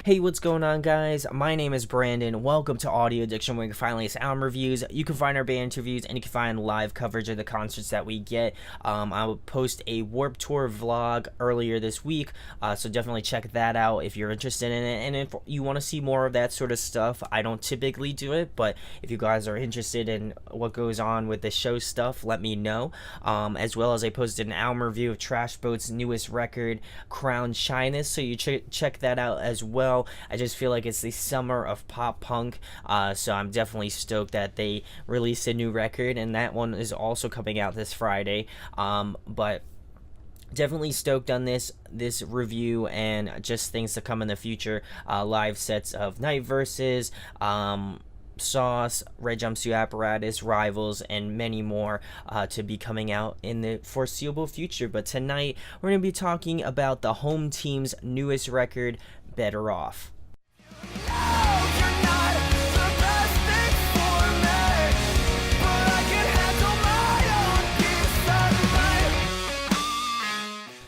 Hey, what's going on, guys? My name is Brandon. Welcome to Audio Addiction, where you can find latest album reviews. You can find our band interviews, and you can find live coverage of the concerts that we get. I will post a Warped Tour vlog earlier this week, so definitely check that out if you're interested in it. And if you want to see more of that sort of stuff, I don't typically do it, but if you guys are interested in what goes on with the show stuff, let me know. As well as I posted an album review of Trash Boat's newest record, Crown Shyness, so you check that out as well. I just feel like it's the summer of pop punk, so I'm definitely stoked that they released a new record, and that one is also coming out this Friday. But definitely stoked on this review and just things to come in the future. Live sets of Night Versus, Sauce, Red Jumpsuit Apparatus, Rivals, and many more to be coming out in the foreseeable future. But tonight we're going to be talking about the home team's newest record, Better Off.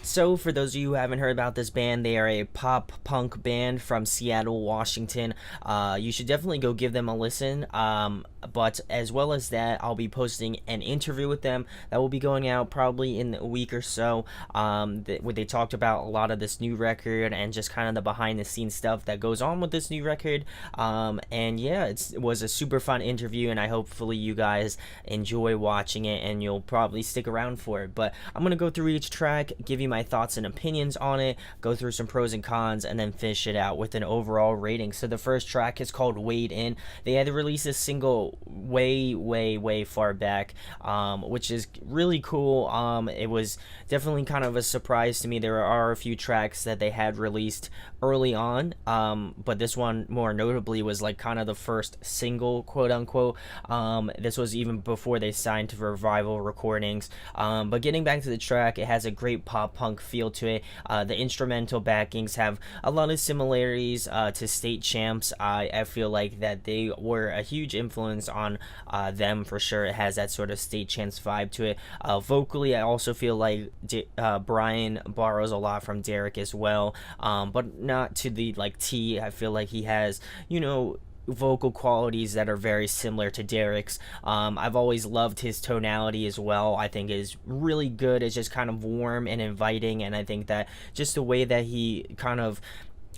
So, for those of you who haven't heard about this band, they are a pop punk band from Seattle, Washington. You should definitely go give them a listen. But as well as that, I'll be posting an interview with them that will be going out probably in a week or so, where they talked about a lot of this new record and just kind of the behind the scenes stuff that goes on with this new record. And yeah, it was a super fun interview, and I hopefully you guys enjoy watching it and you'll probably stick around for it. But I'm going to go through each track, give you my thoughts and opinions on it, go through some pros and cons, and then finish it out with an overall rating. So the first track is called Wade In. They had to release a single way far back, which is really cool. It was definitely kind of a surprise to me. There are a few tracks that they had released early on, but this one more notably was like kind of the first single, quote unquote. This was even before they signed to Revival Recordings. But getting back to the track, it has a great pop punk feel to it. The instrumental backings have a lot of similarities to State Champs. I feel like that they were a huge influence on them for sure. It has that sort of State Champs vibe to it. Vocally, I also feel like Brian borrows a lot from Derek as well, but not to the like T. I feel like he has, vocal qualities that are very similar to Derek's. I've always loved his tonality as well. I think is really good. It's just kind of warm and inviting, and I think that just the way that he kind of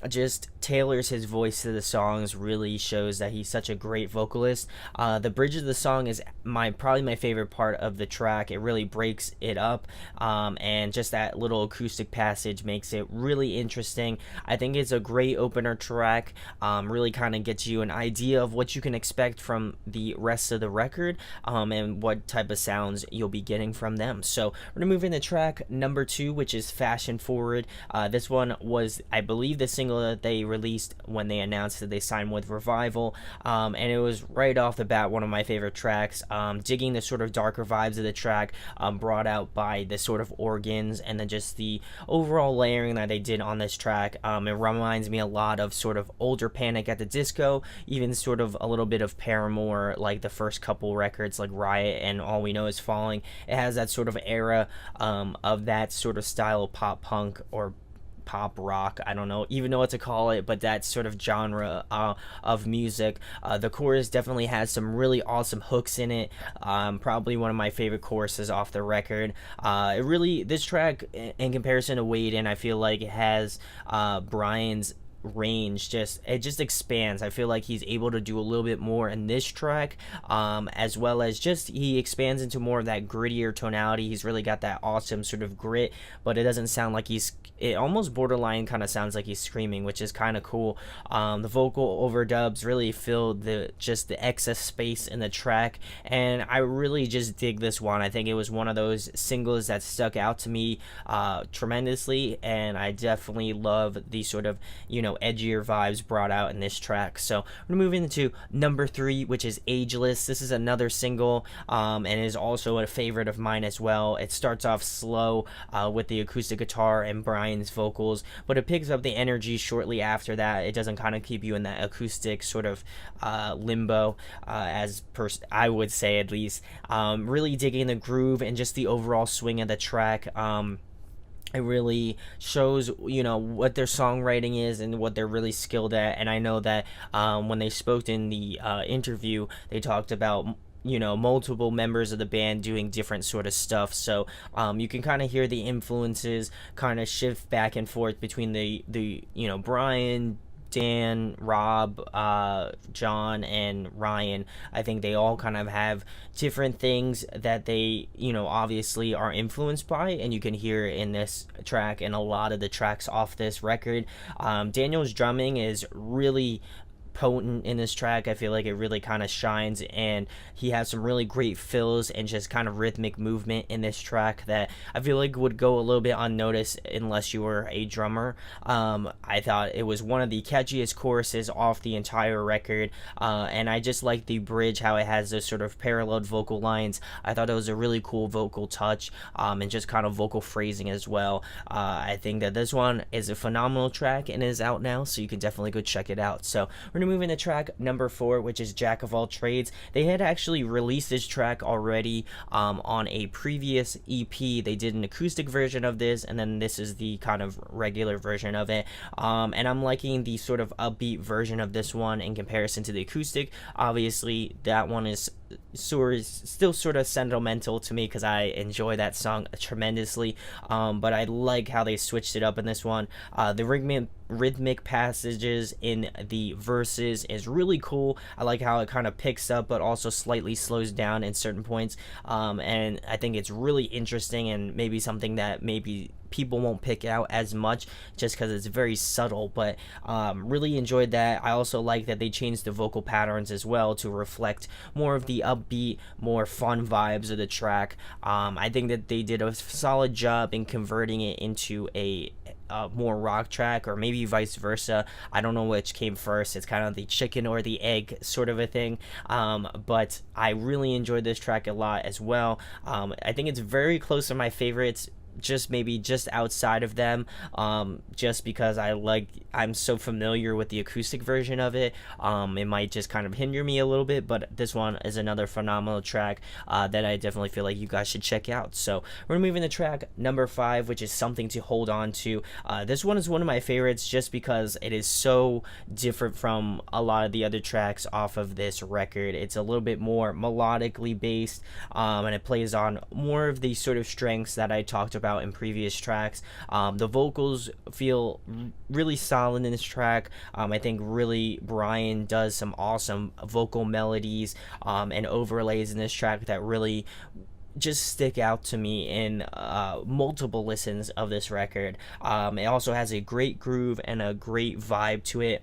just tailors his voice to the songs really shows that he's such a great vocalist. The bridge of the song is probably my favorite part of the track. It really breaks it up, and just that little acoustic passage makes it really interesting. I think it's a great opener track. Really kind of gets you an idea of what you can expect from the rest of the record, and what type of sounds you'll be getting from them. So we're gonna move into track number 2, which is Fashion Forward. This one was, I believe, the single that they released when they announced that they signed with Revival, and it was right off the bat one of my favorite tracks. Digging the sort of darker vibes of the track, brought out by the sort of organs and then just the overall layering that they did on this track. It reminds me a lot of sort of older Panic at the Disco, even sort of a little bit of Paramore, like the first couple records like Riot and All We Know Is Falling. It has that sort of era of that sort of style of pop punk or pop rock, I don't know even know what to call it, but that sort of genre of music. The chorus definitely has some really awesome hooks in it. Probably one of my favorite choruses off the record. This track, in comparison to Wade In, I feel like it has Brian's range, it just expands. I feel like he's able to do a little bit more in this track, as well as just he expands into more of that grittier tonality. He's really got that awesome sort of grit, but it doesn't sound like it almost borderline kind of sounds like he's screaming, which is kind of cool. The vocal overdubs really filled the excess space in the track, and I really just dig this one. I think it was one of those singles that stuck out to me tremendously, and I definitely love the sort of edgier vibes brought out in this track. So we're moving into number 3, which is Ageless. This is another single, and is also a favorite of mine as well. It starts off slow with the acoustic guitar and Brian's vocals, but it picks up the energy shortly after that. It doesn't kind of keep you in that acoustic sort of limbo, I would say, at least. Really digging the groove and just the overall swing of the track. It really shows, what their songwriting is and what they're really skilled at. And I know that when they spoke in the interview, they talked about multiple members of the band doing different sort of stuff. So you can kind of hear the influences kind of shift back and forth between the Brian, Dan, Rob, John, and Ryan. I think they all kind of have different things that they, obviously are influenced by, and you can hear in this track and a lot of the tracks off this record. Daniel's drumming is really potent in this track. I feel like it really kind of shines, and he has some really great fills and just kind of rhythmic movement in this track that I feel like would go a little bit unnoticed unless you were a drummer. I thought it was one of the catchiest choruses off the entire record, and I just like the bridge, how it has those sort of parallel vocal lines. I thought it was a really cool vocal touch, and just kind of vocal phrasing as well. I think that this one is a phenomenal track and is out now, so you can definitely go check it out. So we're gonna move into track number 4, which is Jack of All Trades. They had actually released this track already on a previous EP. They did an acoustic version of this, and then this is the kind of regular version of it. And I'm liking the sort of upbeat version of this one in comparison to the acoustic. Obviously, that one is still sort of sentimental to me because I enjoy that song tremendously, but I like how they switched it up in this one. The rhythmic passages in the verses is really cool. I like how it kind of picks up but also slightly slows down in certain points, and I think it's really interesting and maybe something that maybe people won't pick out as much just because it's very subtle, but really enjoyed that. I also like that they changed the vocal patterns as well to reflect more of the upbeat, more fun vibes of the track. I think that they did a solid job in converting it into a more rock track, or maybe vice versa. I don't know which came first. It's kind of the chicken or the egg sort of a thing, but I really enjoyed this track a lot as well. I think it's very close to my favorites, just outside of them, just because I'm so familiar with the acoustic version of it. It might just kind of hinder me a little bit, but this one is another phenomenal track that I definitely feel like you guys should check out. So we're gonna move into track number 5, which is Something to Hold On To. This one is one of my favorites just because it is so different from a lot of the other tracks off of this record. It's a little bit more melodically based, and it plays on more of the sort of strengths that I talked about in previous tracks. The vocals feel really solid in this track. I think really Brian does some awesome vocal melodies and overlays in this track that really just stick out to me in multiple listens of this record. It also has a great groove and a great vibe to it.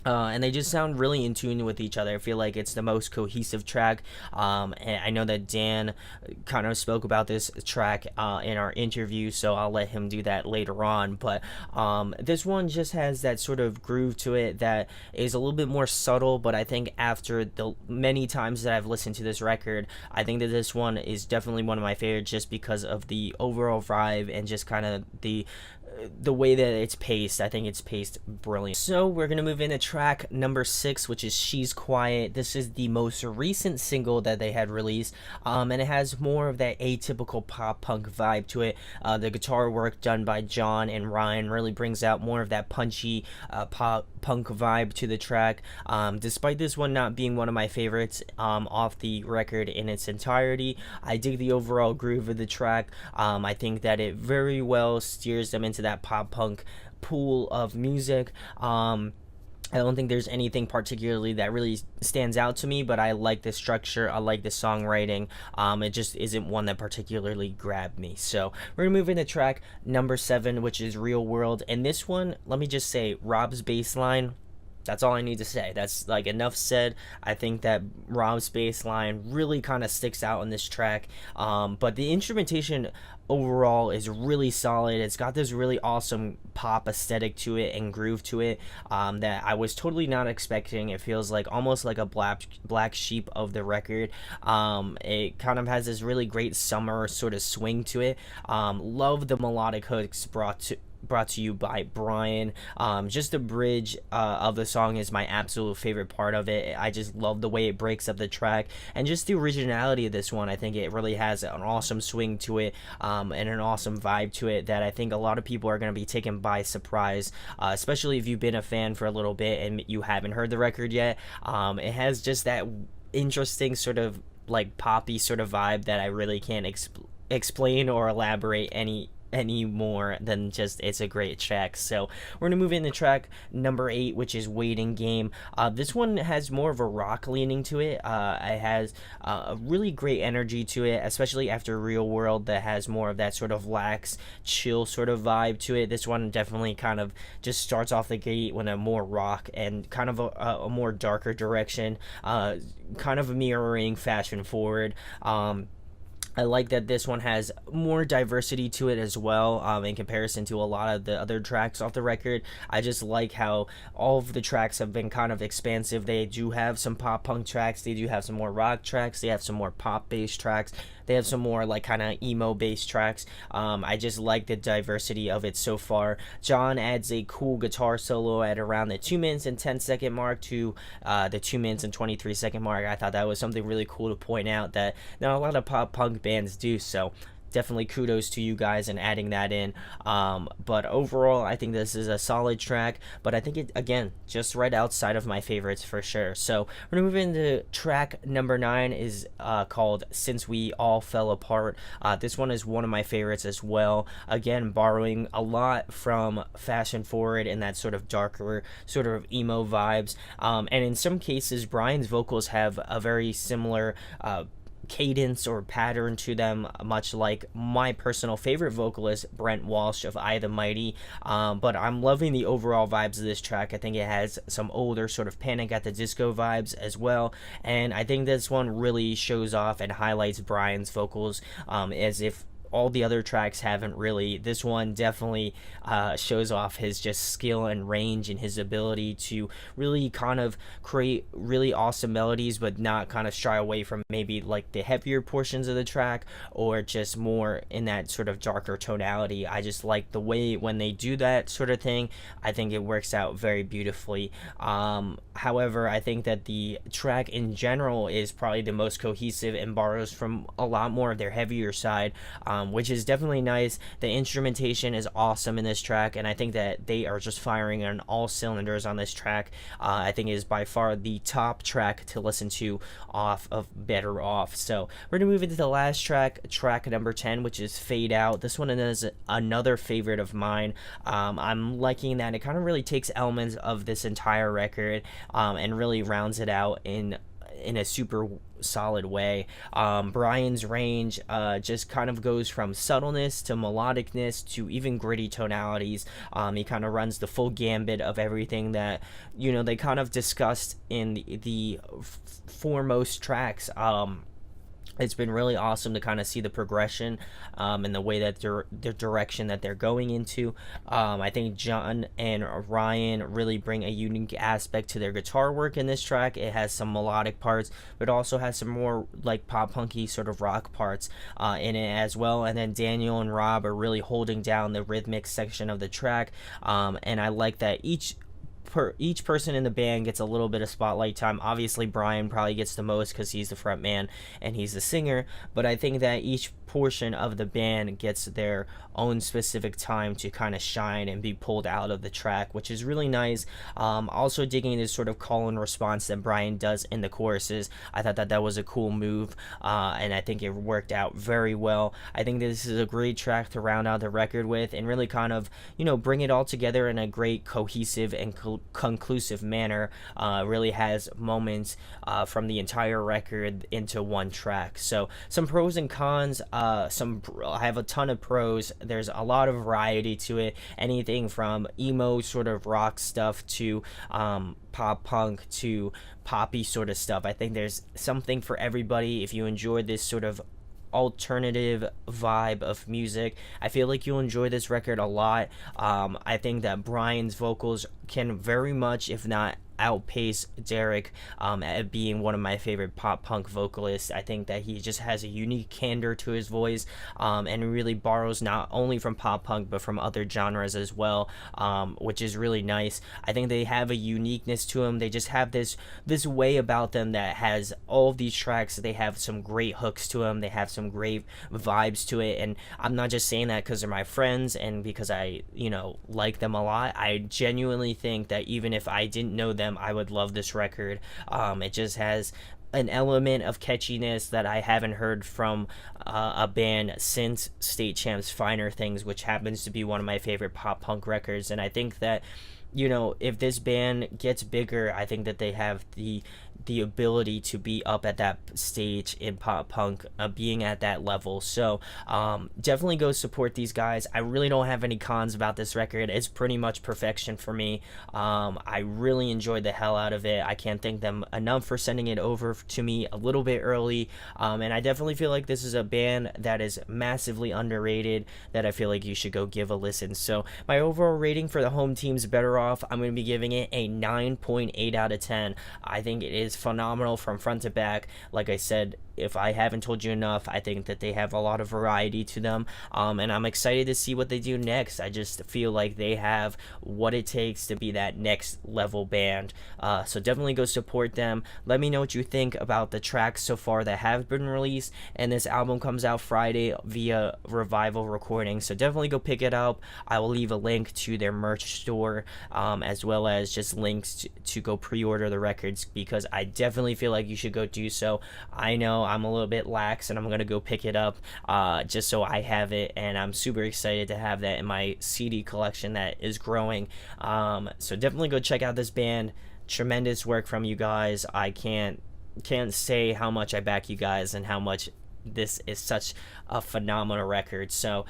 And they just sound really in tune with each other. I feel like it's the most cohesive track. And I know that Dan kind of spoke about this track in our interview, so I'll let him do that later on. But this one just has that sort of groove to it that is a little bit more subtle, but I think after the many times that I've listened to this record, I think that this one is definitely one of my favorites just because of the overall vibe and just kind of the way that it's paced. I think it's paced brilliant. So we're gonna move into track number 6, which is She's Quiet. This is the most recent single that they had released, and it has more of that atypical pop punk vibe to it. The guitar work done by John and Ryan really brings out more of that punchy pop punk vibe to the track. Despite this one not being one of my favorites off the record in its entirety, I dig the overall groove of the track. I think that it very well steers them into that pop punk pool of music. I don't think there's anything particularly that really stands out to me, but I like the structure. I like the songwriting. It just isn't one that particularly grabbed me. So we're gonna move into track number 7, which is Real World. And this one, let me just say, Rob's bass line, that's all I need to say. That's like enough said. I think that Rob's bass line really kind of sticks out in this track. But the instrumentation overall is really solid. It's got this really awesome pop aesthetic to it and groove to it that I was totally not expecting. It feels like almost like a black sheep of the record. It kind of has this really great summer sort of swing to it. Love the melodic hooks brought to you by Brian. Just the bridge of the song is my absolute favorite part of it. I just love the way it breaks up the track, and just the originality of this one. I think it really has an awesome swing to it, and an awesome vibe to it that I think a lot of people are going to be taken by surprise, especially if you've been a fan for a little bit and you haven't heard the record yet. It has just that interesting sort of like poppy sort of vibe that I really can't explain or elaborate any more than just it's a great track. So we're gonna move into track number 8, which is Waiting Game. This one has more of a rock leaning to it. It has a really great energy to it, especially after Real World that has more of that sort of lax, chill sort of vibe to it. This one definitely kind of just starts off the gate with a more rock and kind of a more darker direction, kind of mirroring Fashion Forward. I like that this one has more diversity to it as well, in comparison to a lot of the other tracks off the record. I just like how all of the tracks have been kind of expansive. They do have some pop punk tracks, they do have some more rock tracks, they have some more pop based tracks, they have some more like kind of emo based tracks. I just like the diversity of it so far. John adds a cool guitar solo at around the 2 minutes and 10-second mark to the 2 minutes and 23-second mark. I thought that was something really cool to point out that not a lot of pop punk bands do, so definitely kudos to you guys in adding that in. But overall, I think this is a solid track, but I think it, again, just right outside of my favorites for sure. So we're gonna move into track number 9, is called Since We All Fell Apart. This one is one of my favorites as well, again borrowing a lot from Fashion Forward and that sort of darker sort of emo vibes, and in some cases Brian's vocals have a very similar cadence or pattern to them, much like my personal favorite vocalist Brent Walsh of I the Mighty. But I'm loving the overall vibes of this track. I think it has some older sort of Panic at the Disco vibes as well, and I think this one really shows off and highlights Brian's vocals, as if all the other tracks haven't really. This one definitely shows off his just skill and range and his ability to really kind of create really awesome melodies, but not kind of shy away from maybe like the heavier portions of the track or just more in that sort of darker tonality. I just like the way when they do that sort of thing. I think it works out very beautifully. However, I think that the track in general is probably the most cohesive and borrows from a lot more of their heavier side, which is definitely nice. The instrumentation is awesome in this track, and I think that they are just firing on all cylinders on this track. I think it is by far the top track to listen to off of Better Off. So we're going to move into the last track, track number 10, which is Fade Out. This one is another favorite of mine. I'm liking that it kind of really takes elements of this entire record, and really rounds it out in a super solid way. Brian's range just kind of goes from subtleness to melodicness to even gritty tonalities. He kind of runs the full gambit of everything that they kind of discussed in the foremost tracks. It's been really awesome to kind of see the progression, and the way that the direction that they're going into. I think John and Ryan really bring a unique aspect to their guitar work in this track. It has some melodic parts, but also has some more like pop punky sort of rock parts in it as well. And then Daniel and Rob are really holding down the rhythmic section of the track, and I like that each person in the band gets a little bit of spotlight time. Obviously Brian probably gets the most because he's the front man and he's the singer, but I think that each portion of the band gets their own specific time to kind of shine and be pulled out of the track, which is really nice. Also digging this sort of call and response that Brian does in the choruses. I thought that was a cool move, and I think it worked out very well. I think this is a great track to round out the record with and really kind of bring it all together in a great cohesive and conclusive manner. Really has moments from the entire record into one track. So some pros and cons. I have a ton of pros. There's a lot of variety to it. Anything from emo sort of rock stuff to pop punk to poppy sort of stuff. I think there's something for everybody. If you enjoy this sort of alternative vibe of music, I feel like you'll enjoy this record a lot. I think that Brian's vocals can very much, if not outpace Derek at being one of my favorite pop punk vocalists. I think that he just has a unique candor to his voice, and really borrows not only from pop punk but from other genres as well, which is really nice. I think they have a uniqueness to them. They just have this way about them that has all of these tracks. They have some great hooks to them. They have some great vibes to it, and I'm not just saying that because they're my friends and because I like them a lot. I genuinely think that even if I didn't know them, I would love this record. It just has an element of catchiness that I haven't heard from a band since State Champ's Finer Things, which happens to be one of my favorite pop punk records. And I think that if this band gets bigger, I think that they have the ability to be up at that stage in pop punk, being at that level. So definitely go support these guys. I really don't have any cons about this record. It's pretty much perfection for me. I really enjoyed the hell out of it. I can't thank them enough for sending it over to me a little bit early, and I definitely feel like this is a band that is massively underrated, that I feel like you should go give a listen. So my overall rating for the home team's Better Off, I'm going to be giving it a 9.8 out of 10. I think it is phenomenal from front to back. Like I said, if I haven't told you enough, I think that they have a lot of variety to them, and I'm excited to see what they do next. I just feel like they have what it takes to be that next level band, so definitely go support them. Let me know what you think about the tracks so far that have been released, and this album comes out Friday via Revival Recording, so definitely go pick it up. I will leave a link to their merch store, as well as just links to go pre-order the records, because I definitely feel like you should go do so. I know I'm a little bit lax, and I'm gonna go pick it up just so I have it, and I'm super excited to have that in my CD collection that is growing. So definitely go check out this band. Tremendous work from you guys. I can't say how much I back you guys and how much this is such a phenomenal record. So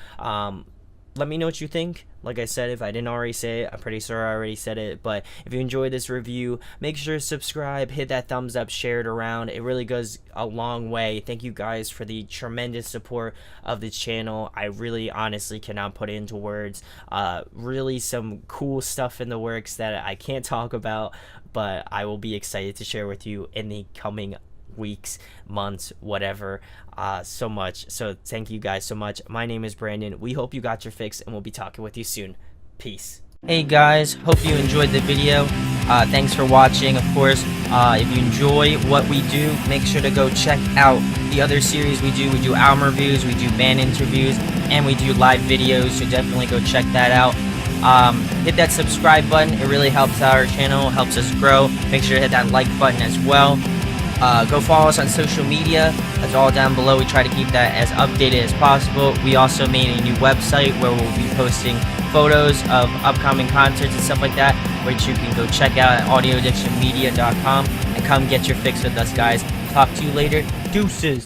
let me know what you think. Like I said, if I didn't already say it, I'm pretty sure I already said it, but if you enjoyed this review, make sure to subscribe, hit that thumbs up, share it around. It really goes a long way. Thank you guys for the tremendous support of this channel. I really honestly cannot put it into words. Really some cool stuff in the works that I can't talk about, but I will be excited to share with you in the coming weeks, months, whatever. So much. So thank you guys so much. My name is Brandon. We hope you got your fix, and we'll be talking with you soon. Peace. Hey guys, hope you enjoyed the video. Thanks for watching. Of course, if you enjoy what we do, make sure to go check out the other series we do. We do album reviews, we do band interviews, and we do live videos, so definitely go check that out. Hit that subscribe button. It really helps out our channel, helps us grow. Make sure to hit that like button as well. Go follow us on social media. That's all down below. We try to keep that as updated as possible. We also made a new website where we'll be posting photos of upcoming concerts and stuff like that, which you can go check out at audioaddictionmedia.com, and come get your fix with us, guys. Talk to you later. Deuces.